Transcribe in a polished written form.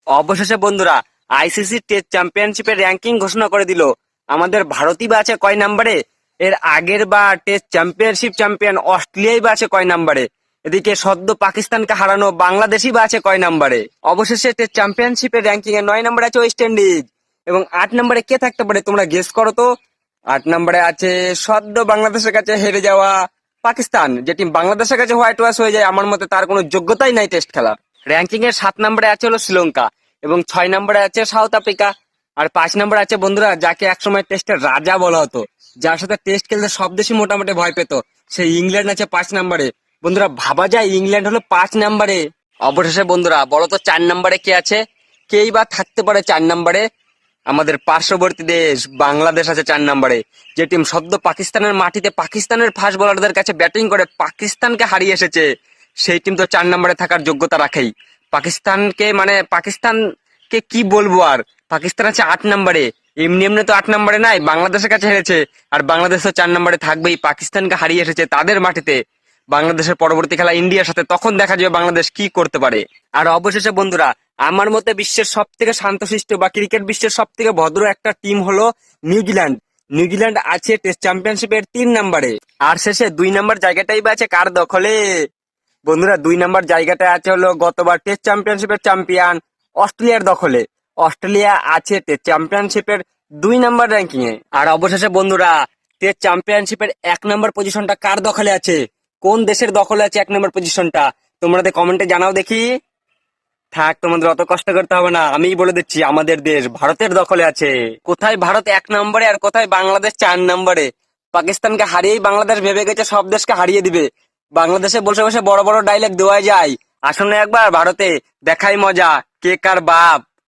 অবশেষে বন্ধুরা ICC test চ্যাম্পিয়নশিপের র্যাঙ্কিং ঘোষণা করে দিল। আমাদের ভারতই বা আছে কয় নাম্বারে, এর আগের বা টেস্ট চ্যাম্পিয়নশিপ চ্যাম্পিয়ন অস্ট্রেলিয়াই বা আছে কয় নাম্বারে, এদিকে সদ্য পাকিস্তানকে হারানো বাংলাদেশই বা আছে কয় নাম্বারে। অবশেষে টেস্ট চ্যাম্পিয়নশিপের র্যাঙ্কিং এ 9 নম্বরে আছে ওয়েস্ট ইন্ডিজ এবং 8 নম্বরে কে থাকতে পারে তোমরা গেস করো তো। 8 নম্বরে আছে সদ্য বাংলাদেশের কাছে হেরে যাওয়া পাকিস্তান। যে টিম বাংলাদেশের কাছে হোয়াইট ওয়াশ হয়ে যায়, আমার মতে তার কোনো যোগ্যতাই নাই টেস্ট খেলার। র্যাঙ্কিং এর 7 নম্বরে আছে হলো শ্রীলঙ্কা এবং 6 নম্বরে আছে সাউথ আফ্রিকা। আর 5 নম্বরে আছে বন্ধুরা যাকে একসময় টেস্টের রাজা বলা হতো, যার সাথে টেস্ট খেলতে সব দেশই মোটামুটি ভয় পেত, সেই ইংল্যান্ড আছে 5 নম্বরে। বন্ধুরা ভাবা যায় ইংল্যান্ড হলো 5 নম্বরে। অবশেষে বন্ধুরা বলো তো 4 নম্বরে কে আছে, কেই বা থাকতে পারে 4 নম্বরে। আমাদের পার্শ্ববর্তী দেশ বাংলাদেশ আছে 4 নম্বরে। যে টিম সদ্য পাকিস্তানের মাটিতে পাকিস্তানের ফাস্ট বোলারদের কাছে ব্যাটিং করে পাকিস্তানকে হারিয়ে এসেছে, সেই টিম তো 4 নম্বরে থাকার যোগ্যতা রাখেই। পাকিস্তানকে কি বলবো আর, পাকিস্তান আছে 8 নম্বরে। এমনি এমনি তো 8 নম্বরে নাই, বাংলাদেশের কাছে হেরেছে, আর বাংলাদেশ তো 4 নম্বরে থাকবেই, পাকিস্তানকে হারিয়ে এসেছে তাদের মাটিতে। বাংলাদেশের পরবর্তী খেলা ইন্ডিয়ার সাথে, তখন দেখা যাবে বাংলাদেশ কি করতে পারে। আর অবশেষে বন্ধুরা আমার মতে বিশ্বের সব থেকে শান্তশিষ্ট বা ক্রিকেট বিশ্বের সব থেকে ভদ্র একটা টিম হলো নিউজিল্যান্ড। নিউজিল্যান্ড আছে টেস্ট চ্যাম্পিয়নশিপের 3 নম্বরে। আর শেষে 2 নম্বর জায়গাটাই বা আছে কার দখলে। বন্ধুরা 2 নম্বর জায়গাটা আছে হলো গতবার টেস্ট চ্যাম্পিয়নশিপের চ্যাম্পিয়ন অস্ট্রেলিয়ার দখলে। অস্ট্রেলিয়া আছে টেস্ট চ্যাম্পিয়নশিপের 2 নম্বর র্যাঙ্কিং এ। আর অবশেষে বন্ধুরা টেস্ট চ্যাম্পিয়নশিপের 1 নম্বর পজিশনটা কার দখলে আছে, কোন দেশের দখলে আছে 1 নম্বর পজিশনটা, তোমরা কমেন্টে জানাও দেখি। থাক, তোমাদের অত কষ্ট করতে হবে না, আমিই বলে দিচ্ছি, আমাদের দেশ ভারতের দখলে আছে। কোথায় ভারত 1 নম্বরে আর কোথায় বাংলাদেশ 4 নম্বরে। পাকিস্তানকে হারিয়েই বাংলাদেশ ভেবে গেছে সব দেশকে হারিয়ে দিবে। বাংলাদেশে বসে বসে বড় বড় ডায়লগ দেওয়া যায়, আসলে একবার ভারতে দেখাই মজা কে কার বাপ।